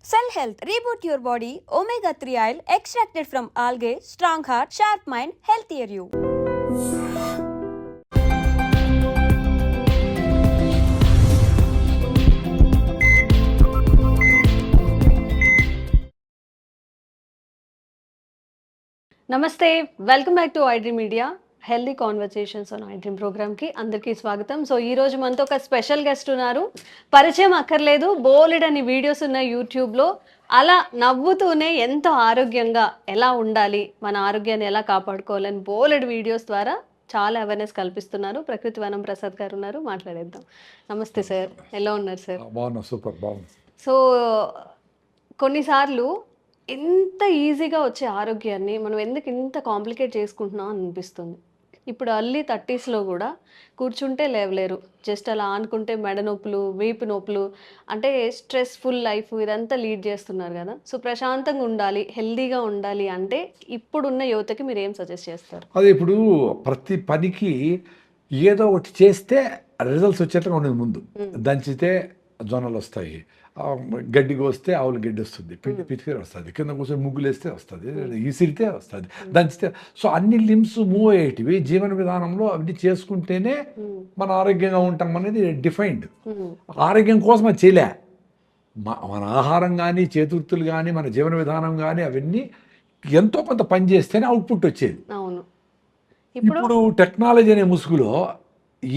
Cell Health, reboot your body, omega-3 oil extracted from algae, strong heart, sharp mind, healthier you. నమస్తే, welcome back to iDream media healthy conversations on iDream ప్రోగ్రామ్కి అందరికీ స్వాగతం. So ఈరోజు మనతో ఒక special guest ఉన్నారు. పరిచయం అక్కర్లేదు, బోలెడని వీడియోస్ ఉన్నాయి యూట్యూబ్లో. అలా నవ్వుతూనే ఎంతో ఆరోగ్యంగా ఎలా ఉండాలి, మన ఆరోగ్యాన్ని ఎలా కాపాడుకోవాలని బోలెడు వీడియోస్ ద్వారా చాలా అవేర్నెస్ కల్పిస్తున్నారు. ప్రకృతి వనం ప్రసాద్ గారు ఉన్నారు, మాట్లాడేద్దాం. నమస్తే సార్, ఎలా ఉన్నారు సార్? బాగున్నా, సూపర్ బాగుంది. సో కొన్నిసార్లు ఎంత ఈజీగా వచ్చే ఆరోగ్యాన్ని మనం ఎందుకు ఇంత కాంప్లికేట్ చేసుకుంటున్నాం అనిపిస్తుంది. ఇప్పుడు అర్లీ 30sలో కూడా కూర్చుంటే లేవలేరు, జస్ట్ అలా ఆనుకుంటే మెడ నొప్పులు, వీపు నొప్పులు, అంటే స్ట్రెస్ఫుల్ లైఫ్ ఇదంతా లీడ్ చేస్తున్నారు కదా. సో ప్రశాంతంగా ఉండాలి, హెల్దీగా ఉండాలి అంటే ఇప్పుడున్న యువతకి మీరు ఏం సజెస్ట్ చేస్తారు? అదే, ఇప్పుడు ప్రతి పనికి ఏదో ఒకటి చేస్తే రిజల్ట్స్ వచ్చేట్టుగా ఉండేది. ముందు దంచితే జొన్నలు వస్తాయి, గడ్డికి వస్తే ఆవులు గడ్డి వస్తుంది, పితికి వస్తుంది, కింద కూర్చొని ముగ్గులు వేస్తే వస్తుంది, ఇసిరితే వస్తుంది, దంచితే. సో అన్ని లిమ్స్ మూవ్ అయ్యేటివి జీవన విధానంలో అవన్నీ చేసుకుంటేనే మన ఆరోగ్యంగా ఉంటాం అనేది డిఫైన్డ్. ఆరోగ్యం కోసం అది చేయలే, మన ఆహారం కానీ చేతుర్తులు కానీ మన జీవన విధానం కానీ అవన్నీ ఎంతో కొంత పని చేస్తేనే అవుట్పుట్ వచ్చేది. అవును, ఇప్పుడు టెక్నాలజీ అనే ముసుగులో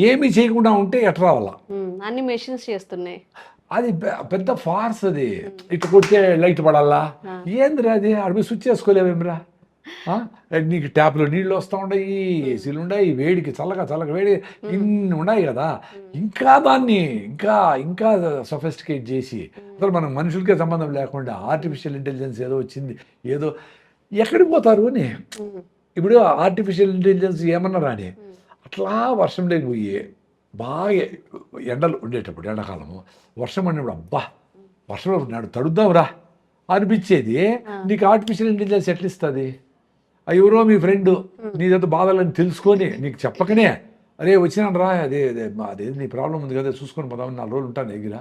ఏమీ చేయకుండా ఉంటే ఎట్లా రావాలా? అన్ని మెషిన్స్ చేస్తున్నాయి. అది పెద్ద ఫార్స్. అది ఇట్లా కొడితే లైట్ పడాలా, ఏందిరా అది అడిగి స్విచ్ చేసుకోలేవేమిరా? నీకు ట్యాప్లో నీళ్ళు వస్తూ ఉన్నాయి, ఏసీలు ఉన్నాయి, వేడికి చల్లగా వేడి ఇన్ని ఉన్నాయి కదా. ఇంకా దాన్ని ఇంకా ఇంకా సొఫిస్టికేట్ చేసి అసలు మనం మనుషులకే సంబంధం లేకుండా ఆర్టిఫిషియల్ ఇంటెలిజెన్స్ ఏదో వచ్చింది, ఏదో ఎక్కడికి పోతారు అని. ఇప్పుడు ఆర్టిఫిషియల్ ఇంటెలిజెన్స్ ఏమన్నా రాని అట్లా వర్షం లేకపోయి బాగా ఎండలు ఉండేటప్పుడు, ఎండాకాలము వర్షం పడినప్పుడు అబ్బా వర్షం పడినాడు తడుద్దాంరా అనిపించేది. నీకు ఆర్టిఫిషియల్ ఇంటెలిజెన్స్ ఎట్లా ఇస్తుంది? ఎవరో మీ ఫ్రెండ్ నీదంతా బాధలని తెలుసుకొని నీకు చెప్పకనే అరే వచ్చినాను రా, అదే నీ ప్రాబ్లం ఉంది కదా చూసుకొని పోదామని 4 రోజులు ఉంటాను దగ్గర.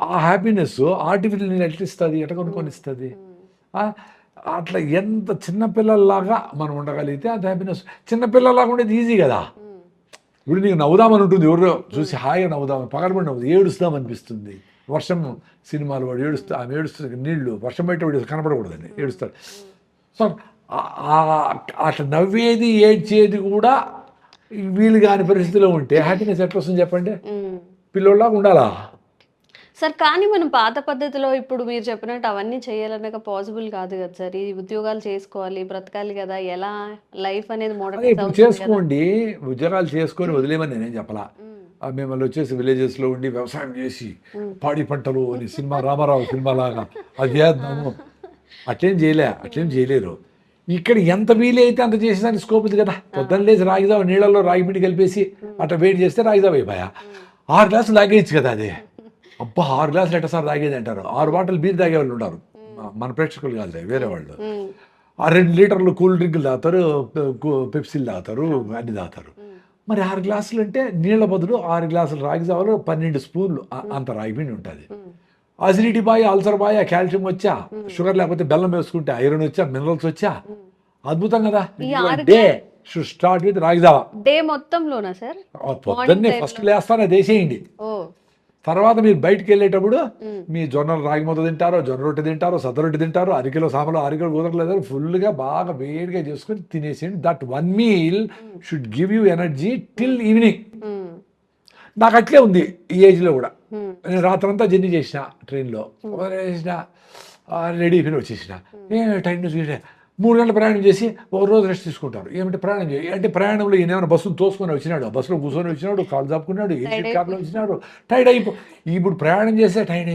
ఆ హ్యాపీనెస్ ఆర్టిఫిషియల్ నేను ఎట్లా ఇస్తుంది, ఎట్లా కొనుక్కొని ఇస్తుంది? అట్లా ఎంత చిన్నపిల్లల్లాగా మనం ఉండగలిగితే అంత హ్యాపీనెస్. చిన్నపిల్లల్లాగా ఉండేది ఈజీ కదా. ఇప్పుడు నీకు నవ్వుదామని ఉంటుంది, ఎవరో చూసి హాయిగా నవ్వుదామని, పగలబడి నవ్వుదు, ఏడుస్తామనిపిస్తుంది. వర్షం సినిమాలు వాడు ఆమె ఏడుస్తుంది, నీళ్లు వర్షం బయట కనపడకూడదని ఏడుస్తాడు. సో అట్లా నవ్వేది ఏడ్చేది కూడా వీలు కాని పరిస్థితిలో ఉంటే హ్యాపీనెస్ ఎట్లా వస్తుంది చెప్పండి? పిల్లోళ్ళలాగా ఉండాలా సార్? కానీ మనం పాత పద్ధతిలో ఇప్పుడు మీరు చెప్పినట్టు అవన్నీ చేయాలన్నాక పాసిబుల్ కాదు కదా సార్. ఈ ఉద్యోగాలు చేసుకోవాలి, బ్రతకాలి కదా, ఎలా లైఫ్ అనేది మోడల్ చేసుకోండి. ఉద్యోగాలు చేసుకొని వదిలేమని నేనేం చెప్పలా. మిమ్మల్ని వచ్చేసి విలేజెస్లో ఉండి వ్యవసాయం చేసి పాడి పంటలు అని సినిమా రామారావు సినిమా లాగా అది చేద్దాము, అట్లేం చేయలేరు. ఇక్కడ ఎంత వీలైతే అంత చేసేదానికి స్కోప్ ఉంది కదా. పొద్దున్న లేచి రాగిదావ నీళ్ళల్లో రాగి పిండి కలిపేసి అట్లా వేడి చేస్తే రాగిదావ అయిపోయా. 6 గ్లాసులు తాగేయచ్చు కదా. అదే అబ్బా 6 గ్లాసులు ఎట్ట సార్ తాగేది అంటారు. 6 బాటిల్ బీర్ తాగే వాళ్ళు ఉంటారు, మన ప్రేక్షకులు కాదు వేరే వాళ్ళు. 2 లీటర్లు కూల్ డ్రింకులు తాగుతారు, పెప్సీలు తాగుతారు, అన్ని తాగుతారు. మరి 6 గ్లాసులు అంటే నీళ్ళ బదులు 6 గ్లాసులు రాగి జావలో 12 స్పూన్లు అంత రాగిపిండి ఉంటుంది. Acidity bye, ulcer bye, calcium వచ్చా, షుగర్ లేకపోతే బెల్లం వేసుకుంటే ఐరన్ వచ్చా, మినరల్స్ వచ్చా, అద్భుతం కదా. Day should start with ragi java. డే మొత్తంలోనా సార్? పొద్దున్నే ఫస్ట్ లేస్తానే దేసేయండి. తర్వాత మీరు బయటకు వెళ్ళేటప్పుడు మీ జొన్నలు రాగి మొత్తం తింటారో, జొన్న రొట్టె తింటారో, సద్ద రొట్టె తింటారో, 1 కిలో సాంబార్లో 1 కిలో కుదరలేదు, ఫుల్గా బాగా వేడిగా చేసుకొని తినేసేయండి. That 1 meal should give you energy till evening. నాకు అట్లే ఉంది ఈ ఏజ్లో కూడా. నేను రాత్రంతా జర్నీ చేసిన, ట్రైన్లో చేసిన, రెడీ అయిపోయి వచ్చేసిన. టైం చూసే 3 గంటల ప్రయాణం చేసి ఒక రోజు రెస్ట్ తీసుకుంటారు. ఏమంటే ప్రయాణం చేయి అంటే ప్రయాణంలో ఈయన బస్సును తోసుకొని వచ్చినాడు, బస్సులో కూర్చొని వచ్చినాడు, కాళ్ళు చాపుకున్నాడు, ఏసీ క్యాబ్లో వచ్చినాడు, టైర్డ్ ఇప్పుడు ప్రయాణం చేస్తే టైర్డ్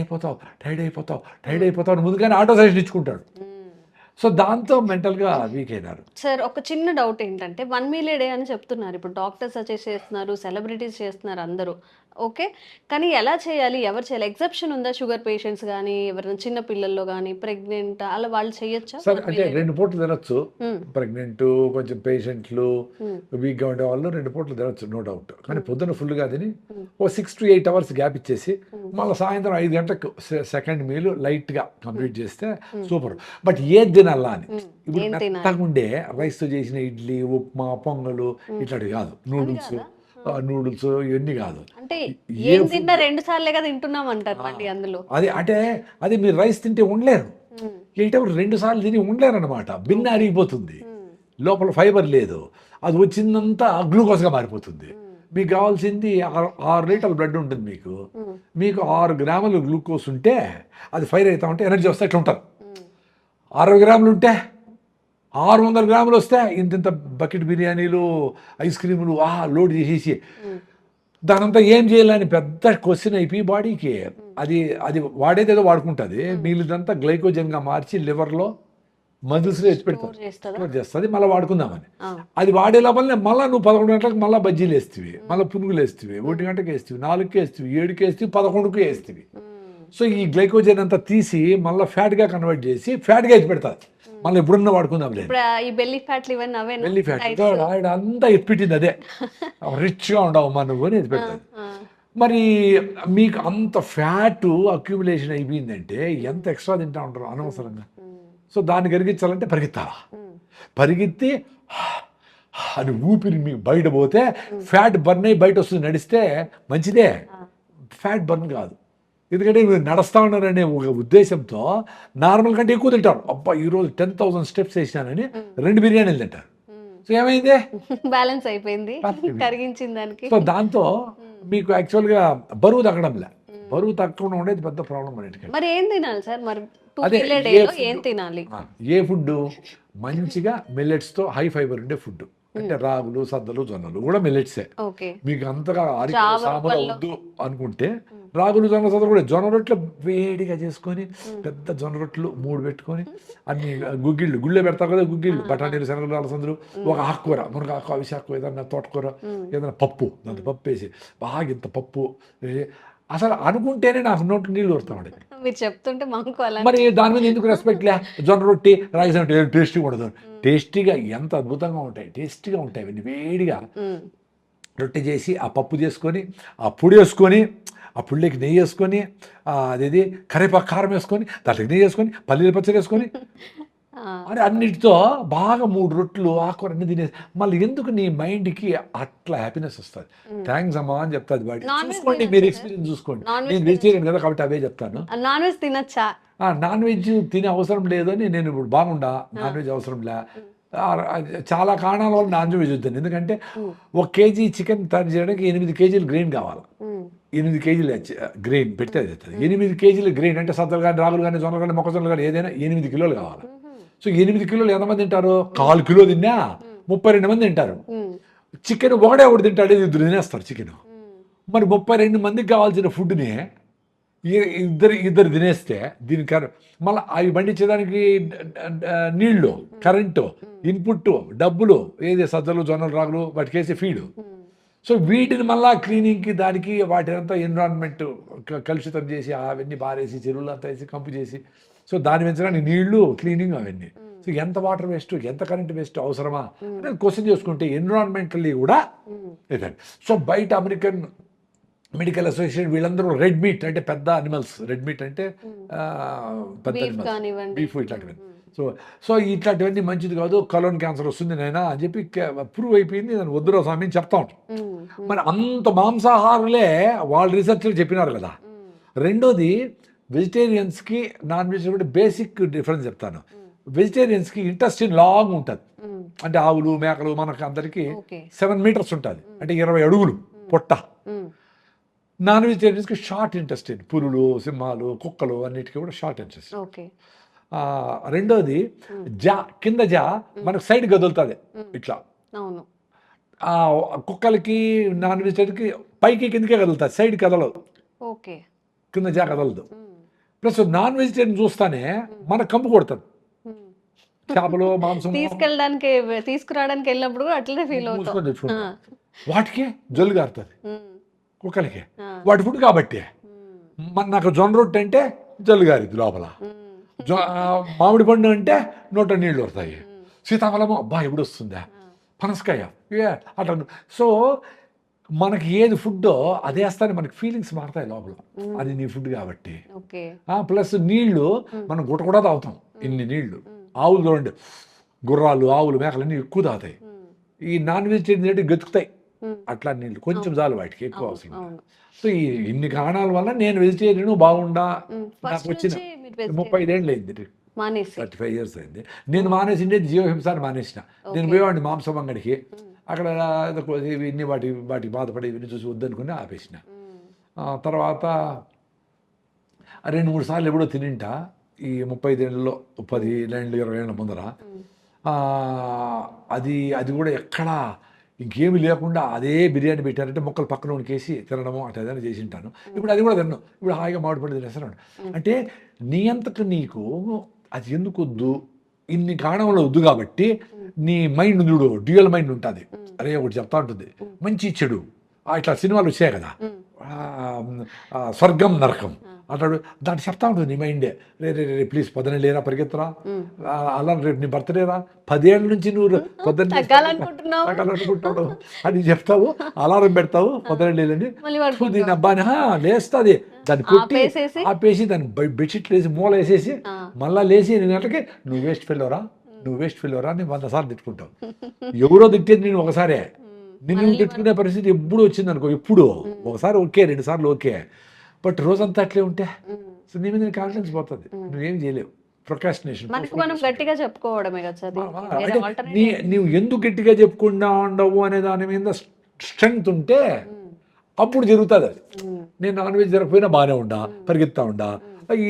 అయిపోతావు ముందుగానే ఆటో సజెషన్ ఇచ్చుకుంటాడు. సో దాంతో మెంటల్గా వీక్ అయినారు. సార్ ఒక చిన్న డౌట్ ఏంటంటే 1 మీల్ ఏ డే అని చెప్తున్నారు. ఇప్పుడు డాక్టర్స్ సజెస్ట్ చేస్తున్నారు, సెలబ్రిటీస్ చేస్తున్నారు అందరూ. ఓకే. కానీ ఎలా చేయాలి? ఎవరు చేయాలి? ఎక్సెప్షన్ ఉందా? షుగర్ పేషెంట్స్ గానీ, ఎవరైనా చిన్న పిల్లల్లో గానీ, ప్రెగ్నెంట్ అలా వాళ్ళు చేయొచ్చా? సరే అంటే 2 పూటలు తినొచ్చు. హ్మ్. ప్రెగ్నెంట్, కొంచెం పేషెంట్లు, హ్మ్. వీక్‌గా ఉండేవాళ్ళు 2 పూటలు తినొచ్చు నో డౌట్. కానీ పొద్దున్న ఫుల్‌గా తిని హ్మ్. ఓ 6 to 8 అవర్స్ గ్యాప్ ఇచ్చేసి మళ్ళీ సాయంత్రం 5 గంటలకు సెకండ్ మీల్ లైట్‌గా కంప్లీట్ చేస్తే సూపర్. బట్ ఏది తినాలా అని. ఇప్పుడు ఏం తినాలి? మెత్తగా ఉండే రైస్‌తో చేసిన ఇడ్లీ, ఉప్మా, పొంగలు ఇట్లాంటివి కాదు. నూడిల్స్ ఇవన్నీ కాదు. అంటే ఏ ఏం తిన్నా 2 సార్లే కదా తింటున్నాం అంటారు మళ్ళీ అందులో. అది మీరు రైస్ తింటే ఉండలేరు. హ్మ్. 8 అవర్స్ 2 సార్లు తిని ఉండలేరన్నమాట. బిన్న అరిగిపోతుంది. లోపల ఫైబర్ లేదు. అది వచ్చిందంతా గ్లూకోజ్గా మారిపోతుంది. మీకు కావాల్సింది 6 లీటర్ల బ్లడ్ ఉంటుంది మీకు 6 గ్రాములు గ్లూకోజ్ ఉంటే అది ఫైర్ అవుతా ఉంటే ఎనర్జీ వస్తే ఇట్లా ఉంటారు. 60 గ్రాములు ఉంటే 600 గ్రాములు వస్తే ఇంత బకెట్ బిర్యానీలు, ఐస్ క్రీములు లోడ్ చేసేసి దానంతా ఏం చేయాలని పెద్ద క్వశ్చన్ అయిపోయి బాడీకి అది వాడేదేదో వాడుకుంటుంది. మిగిలిదంతా గ్లైకోజన్గా మార్చి లివర్లో మజిల్స్లో ఎత్తి పెడతారు, స్టోర్ చేస్తుంది, మళ్ళీ వాడుకుందామని. అది వాడే లోపలనే మళ్ళీ నువ్వు 11 గంటలకు మళ్ళీ బజ్జీలు వేస్తేవి, మళ్ళీ పునుగులు వేస్తేవి, 1 గంటకి వేస్తేవి, 4కి వేస్తేవి, 7కి వేస్తేవి, 11కి వేస్తేవి. సో ఈ గ్లైకోజన్ అంతా తీసి మళ్ళీ ఫ్యాట్గా కన్వర్ట్ చేసి ఫ్యాట్గా ఎత్తి పెడతారు. మళ్ళీ ఎప్పుడన్నా వాడుకుందాం లేదు. ఈ బెల్లీ ఫ్యాట్లు ఇవన్నీ అవే బెల్లీ ఫ్యాట్ అంతా ఎత్తిపెట్టింది అదే. రిచ్గా ఉండవు నువ్వు అని ఎత్తి పెడతాది. మరి మీకు అంత ఫ్యాట్ అక్యుములేషన్ అయిపోయిందంటే ఎంత ఎక్స్ట్రా తింటా ఉంటారు అనవసరంగా. సో దాన్ని కరిగించాలంటే పరిగెత్తాలా. పరిగెత్తి అని ఊపిరి మీకు బయట పోతే ఫ్యాట్ బర్న్ అయ్యి బయట వస్తుంది. నడిస్తే మంచిదే, ఫ్యాట్ బర్న్ కాదు. ఎందుకంటే మీరు నడుస్తూ ఉన్నారనే ఒక ఉద్దేశంతో నార్మల్ కంటే ఎక్కువ తింటారు. అబ్బా ఈరోజు 10,000 స్టెప్స్ వేసినానని 2 బిర్యానీలు తింటారు. సో ఏమైంది? బ్యాలెన్స్ అయిపోయింది కరిగించిన దానికి. సో దాంతో మీకు యాక్చువల్గా బరువు తగ్గడంలే. బరువు తగ్గకుండా ఉండేది పెద్ద ప్రాబ్లం అన్నిటికీ. మరి ఏం తినాలి సార్? మరి అదే ఏం తినాలి? ఏ ఫుడ్ మంచిగా మిల్లెట్స్తో హై ఫైబర్ ఉండే ఫుడ్ అంటే రాగులు, సద్దలు, జొన్నలు కూడా మిల్లెట్సే. మీకు అంతగా సాంబార్ వద్దు అనుకుంటే రాగులు, జొన్న, సద్దలు కూడా. జొన్న రొట్టెలు వేడిగా చేసుకొని పెద్ద జొన్న రొట్టెలు 3 పెట్టుకొని అన్ని గుళ్ళో పెడతారు కదా, గుగ్గిళ్ళు, బఠానీలు, శనగలు, అలసందలు, ఒక ఆకుకూర, మునగాకు, అవిశాకు, ఏదన్నా తోటకూర, ఏదైనా పప్పు, దాంతో పప్పు వేసి బాగా ఇంత పప్పు అసలు అనుకుంటేనే నాకు నోట్లో నీళ్ళు వస్తూ ఉండేది. మీరు చెప్తుంటే మరి దాని మీద ఎందుకు రెస్పెక్ట్ లే? జొన్న రొట్టి, రాగి సంగటి టేస్టీగా ఉండదు. టేస్టీగా ఎంత అద్భుతంగా ఉంటాయి, టేస్టీగా ఉంటాయి. అవన్నీ వేడిగా రొట్టె చేసి ఆ పప్పు చేసుకొని ఆ పొడి వేసుకొని ఆ పుళ్ళకి నెయ్యి వేసుకొని అదేది కరివేపాకు కారం వేసుకొని దాంట్లోకి నెయ్యి వేసుకొని పల్లీల పచ్చడి వేసుకొని అని అన్నిటితో బాగా 3 రొట్టెలు ఆకుకూర అన్ని తినేసి మళ్ళీ ఎందుకు నీ మైండ్కి అట్లా హ్యాపీనెస్ వస్తుంది. థ్యాంక్స్ అమ్మా అని చెప్తాది బాడీ. చూసుకోండి, మీరు ఎక్స్పీరియన్స్ చూసుకోండి. నేను వెజిటేరియన్ కదా కాబట్టి అవే చెప్తాను. నాన్ వెజ్ తినచ్చా? నాన్ వెజ్ తినే అవసరం లేదని నేను ఇప్పుడు బాగుండా. నాన్ వెజ్ అవసరం లే. చాలా కారణాల వల్ల నాన్ వెజ్ వద్దాను. ఎందుకంటే 1 కేజీ చికెన్ తయారు చేయడానికి 8 కేజీలు గ్రెయిన్ కావాలి. 8 కేజీలు గ్రెయిన్ పెట్టేది. 8 కేజీలు గ్రెయిన్ అంటే సద్దలు కానీ, రాగులు కానీ, జొన్నలు కానీ, మొక్కజొన్నలు కానీ ఏదైనా 8 కిలోలు కావాలి. సో 8 కిలోలు ఎంతమంది తింటారు? 1/4 కిలో తిన్నా 32 మంది తింటారు. చికెన్ ఒకటి తింటాడు, 2 తినేస్తారు చికెన్. మరి 32 మందికి కావాల్సిన ఫుడ్ని ఇద్దరు తినేస్తే దీనికి మళ్ళీ అవి పండించేదానికి నీళ్లు, కరెంటు, ఇన్పుట్, డబ్బులు, ఏది సజ్జలు, జొన్నలు, రాగులు వాటికేసి ఫీడు. సో వీటిని మళ్ళీ క్లీనింగ్కి దానికి వాటినంతా ఎన్విరాన్మెంట్ కలుషితం చేసి అవన్నీ బారేసి చెరువులు అంతా వేసి కంపు చేసి సో దాన్ని పెంచడానికి నీళ్లు, క్లీనింగ్ అవన్నీ. సో ఎంత వాటర్ వేస్ట్, ఎంత కరెంట్ వేస్ట్ అవసరమా అనేది క్వశ్చన్ చేసుకుంటే ఎన్విరాన్మెంటల్లీ కూడా ఇదండి. సో బయట అమెరికన్ మెడికల్ అసోసియేషన్ వీళ్ళందరూ రెడ్ మీట్ అంటే పెద్ద అనిమల్స్, రెడ్ మీట్ అంటే పెద్ద అనిమల్స్, బీఫ్ ఇట్లాంటివి. సో ఇట్లాంటివన్నీ మంచిది కాదు, కలోన్ క్యాన్సర్ వస్తుంది నైనా అని చెప్పి ప్రూవ్ అయిపోయింది. దాన్ని వద్దురా స్వామి అని చెప్తా ఉంటాం. మరి అంత మాంసాహారులే వాళ్ళు రీసెర్చ్లు చెప్పినారు కదా. రెండోది వెజిటేరియన్స్కి నాన్ వెజిటేరియన్ బేసిక్ డిఫరెన్స్ చెప్తాను. వెజిటేరియన్స్కి ఇంటెస్టిన్ లాంగ్ ఉంటుంది. అంటే ఆవులు, మేకలు మనకు అందరికీ 7 మీటర్స్ ఉంటుంది, అంటే 20 అడుగులు పొట్ట. నాన్ వెజిటేరియన్స్కి షార్ట్ ఇంటెస్టిన్, పులులు, సింహాలు, కుక్కలు అన్నిటికీ కూడా షార్ట్ ఇంటెస్టిన్. రెండోది కింద మనకు సైడ్ కదులుతుంది ఇట్లా. కుక్కలకి, నాన్ వెజిటేరియన్కి పైకి కిందకే కదులుతుంది, సైడ్ కదలదు, కింద కదలదు. ప్లస్ నాన్ వెజిటేరియన్ చూస్తానే మన కంపు కొడుతుంది. చేపలు, మాంసం తీసుకురావడానికి వెళ్ళినప్పుడు కూడా అట్లనే ఫీల్ అవుతుంది. వాటికి జల్లు గారుతుంది. కుక్కలకి వాటి ఫుడ్ కాబట్టి. నాకు జొన్న రొట్టె అంటే జల్లుగారిద్ది లోపల, మామిడి పండు అంటే నోట నీళ్ళు వస్తాయి, సీతాఫలము అబ్బా ఎప్పుడు వస్తుందా, పనసకాయ అట్లా. సో మనకి ఏది ఫుడ్డో అదే వేస్తానే మనకి ఫీలింగ్స్ మారుతాయి లోపల, అది నీ ఫుడ్ కాబట్టి. ప్లస్ నీళ్లు మనం గుట్ట కూడా తాగుతాం, ఇన్ని నీళ్లు. ఆవులు చూడండి, గుర్రాలు ఆవులు మేకలు అన్నీ ఎక్కువ తాగుతాయి. ఈ నాన్ వెజిటేరియన్ గతుకుతాయి అట్లా నీళ్ళు, కొంచెం చాలు వాటికి, ఎక్కువ అవసరం. సో ఈ ఇన్ని కారణాల వల్ల నేను వెజిటేరియన్ బాగుండా. నాకు వచ్చిన 35 ఏళ్ళు అయింది, 35 years అయింది. నేను మానేసిండే జీవహింసాన్ని మానేసిన. నేను పోయేవాడిని మాంసం అంగడికి, అక్కడ ఇన్ని వాటికి బాధపడి ఇవన్నీ చూసి వద్దనుకుని ఆపేసిన. తర్వాత 2-3 సార్లు ఎప్పుడో తినింటా ఈ 35 ఏళ్ళలో, 10 ఏళ్ళు 20 ఏళ్ళ ముందర. అది కూడా ఎక్కడా ఇంకేమి లేకుండా అదే బిర్యానీ పెట్టారంటే ముక్కలు పక్కన ఉనికేసి తినడము అట్లా ఏదైనా చేసి ఉంటాను. ఇప్పుడు అది కూడా తిన్నాను, ఇప్పుడు హాయిగా మామిడి పండు తినేస్తాను. అంటే నీ అంతకు నీకు అది ఎందుకు వద్దు, ఇన్ని కారణంలో వద్దు కాబట్టి నీ మైండ్ చూడు, డ్యూయల్ మైండ్ ఉంటుంది. అరే ఒకటి చెప్తా ఉంటుంది, మంచి చెడు ఇట్లా సినిమాలు వచ్చాయి కదా, స్వర్గం నరకం అంటాడు, దాన్ని చెప్తా ఉంటుంది నీ మైండే. రే ప్లీజ్ పొద్దున లేరా, పరిగెత్తరా, అలా రేపు నీ బర్త్డేరా, 10 ఏళ్ళ నుంచి నువ్వు పొద్దున్న తగ్గాలనుకుంటావు అని చెప్తావు, అలారం పెడతావు, పొద్దున లేదని దీని అబ్బాని లేస్తుంది, దాన్ని కొట్టి ఆపేసి దాన్ని బెడ్షీట్లు వేసి మూల వేసేసి మళ్ళా లేచి 8 గంటలకి నువ్వు వేస్ట్ ఫెయిల్వరా అని 100 సార్లు తిట్టుకుంటావు. ఎవరో తిట్టేది నేను ఒకసారే, నిన్ను తిట్టుకునే పరిస్థితి ఎప్పుడు వచ్చింది అనుకో, ఎప్పుడు ఒకసారి ఓకే, 2 సార్లు ఓకే, బట్ రోజంతా అట్లే ఉంటే సో నీ మీద కాన్ఫిడెన్స్ పోతుంది, నువ్వేం చేయలేవు. ప్రొక్రాస్టినేషన్. నీవు ఎందుకు గట్టిగా చెప్పుకుండా ఉండవు అనే దాని మీద స్ట్రెంగ్త్ ఉంటే అప్పుడు జరుగుతుంది అది. నేను నాన్ వెజ్ జరగకపోయినా బాగానే ఉండా, పరిగెత్తా ఉండా,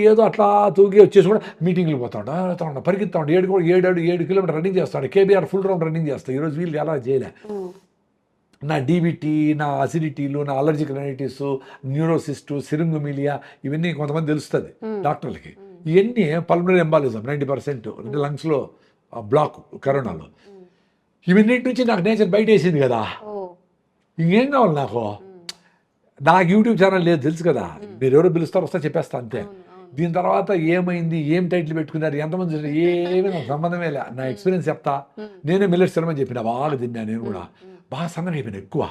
ఏదో అట్లా తూగి వచ్చేసి కూడా మీటింగ్లు పోతా ఉండా, పరిగెత్తా ఉండా, 7 కిలోమీటర్ రన్నింగ్ చేస్తాడు, కేబీఆర్ ఫుల్ రౌండ్ రన్నింగ్ చేస్తాడు. ఈరోజు వీళ్ళు ఎలా చేయలే. నా డీబీటీ, నా అసిడిటీలు, నా అలర్జిక్ రైనైటిస్, న్యూరోసిస్టు, సిరింగుమిలియా ఇవన్నీ కొంతమంది తెలుస్తుంది డాక్టర్లకి. ఇవన్నీ పల్మనరీ ఎంబాలిజం 90% లంగ్స్లో బ్లాక్ కరోనాలో. ఇవన్నిటి నుంచి నాకు నేచర్ బయట వేసింది కదా, ఇంకేం కావాలి నాకు యూట్యూబ్ ఛానల్ లేదు తెలుసు కదా, మీరు ఎవరో పిలుస్తారు వస్తా చెప్పేస్తా అంతే. దీని తర్వాత ఏమైంది, ఏం టైటిల్ పెట్టుకున్నారు, ఎంతమంది చూసారు, ఏమీ నాకు సంబంధమే లే. నా ఎక్స్పీరియన్స్ చెప్తా. నేనే మిల్లెట్స్ తినమని చెప్పిన, బాగా తిన్నా, నేను కూడా బాగా సన్నగా అయిపోయినా, ఎక్కువ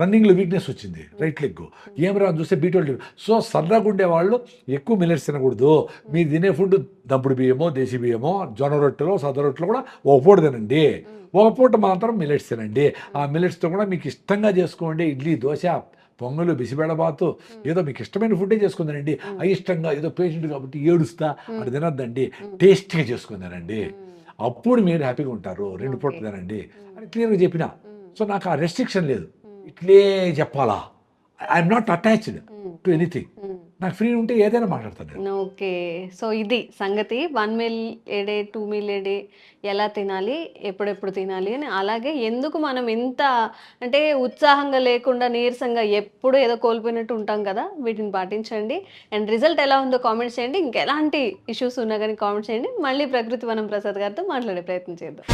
రన్నింగ్లో వీక్నెస్ వచ్చింది, రైట్ లెగ్ ఏం రాదు చూస్తే B12. సో సన్నగా ఉండే వాళ్ళు ఎక్కువ మిల్లెట్స్ తినకూడదు. మీరు తినే ఫుడ్ దంపుడు బియ్యమో, దేశీ బియ్యమో, జొన్న రొట్టెలో, సద్ద రొట్టెలో కూడా ఒక పూట తినండి, ఒక పూట మాత్రం మిల్లెట్స్ తినండి. ఆ మిల్లెట్స్తో కూడా మీకు ఇష్టంగా చేసుకోండి, ఇడ్లీ, దోశ, పొంగలు, బిసిబెడబాతు, ఏదో మీకు ఇష్టమైన ఫుడ్డే చేసుకుందానండి. అయిష్టంగా ఏదో పేషెంట్ కాబట్టి ఏడుస్తా అది తినద్దండి, టేస్ట్గా చేసుకుందానండి, అప్పుడు మీరు హ్యాపీగా ఉంటారు. 2 పూటలు తినండి అని క్లియర్గా చెప్పిన. సో నాకు ఆ రెస్ట్రిక్షన్ లేదు, ఇట్లే చెప్పాలా, I'm not attached to anything. నాకు ఫ్రీ ఉంటే ఏదైనా మాట్లాడతాను. ఓకే, సో ఇది సంగతి. 1 meal a day, 2 meal a day ఎలా తినాలి, ఎప్పుడెప్పుడు తినాలి అని. అలాగే ఎందుకు మనం ఇంత అంటే ఉత్సాహంగా లేకుండా నీరసంగా ఎప్పుడు ఏదో కోల్పోయినట్టు ఉంటాం కదా, వీటిని పాటించండి. అండ్ రిజల్ట్ ఎలా ఉందో కామెంట్స్ చేయండి. ఇంకెలాంటి ఇష్యూస్ ఉన్నా కానీ కామెంట్స్ చేయండి. మళ్ళీ ప్రకృతి వనం ప్రసాద్ గారితో మాట్లాడే ప్రయత్నం చేద్దాం.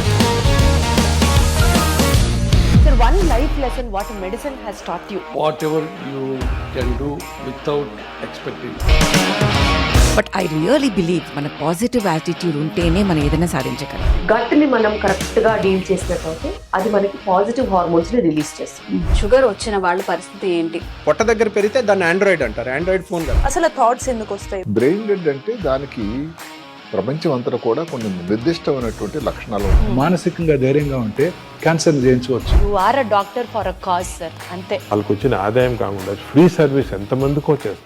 Sir, one life lesson what medicine has taught you. Whatever you can do without expecting. But I really believe మన పాజిటివ్ యాటిట్యూడ్ ఉంటేనే మనం ఏదైనా సాధించగలం. గట్ని మనం కరెక్ట్గా డీల్ చేసినట్లయితే అది మనకి పాజిటివ్ హార్మోన్స్ని రిలీజ్ చేస్తుంది. షుగర్ వచ్చిన వాళ్ళ పరిస్థితి ఏంటి? పొట్ట దగ్గర పెరిగితే దాన్ని ఆండ్రాయిడ్ అంటారు, ఆండ్రాయిడ్ ఫోన్ కదా. అసలు థాట్స్ ఎందుకు వస్తాయి? బ్రెయిన్ డెడ్ అంటే దానికి ప్రపంచం అంతా కూడా కొన్ని నిర్దిష్టమైనటువంటి లక్షణాలు ఉన్నాయి. మానసికంగా ధైర్యంగా ఉంటే క్యాన్సర్ జయించవచ్చు. You are a doctor for a cause sir, అంతే. వాళ్ళకి వచ్చిన ఆదాయం కాకుండా ఫ్రీ సర్వీస్ ఎంతమందికో చేస్తుంది.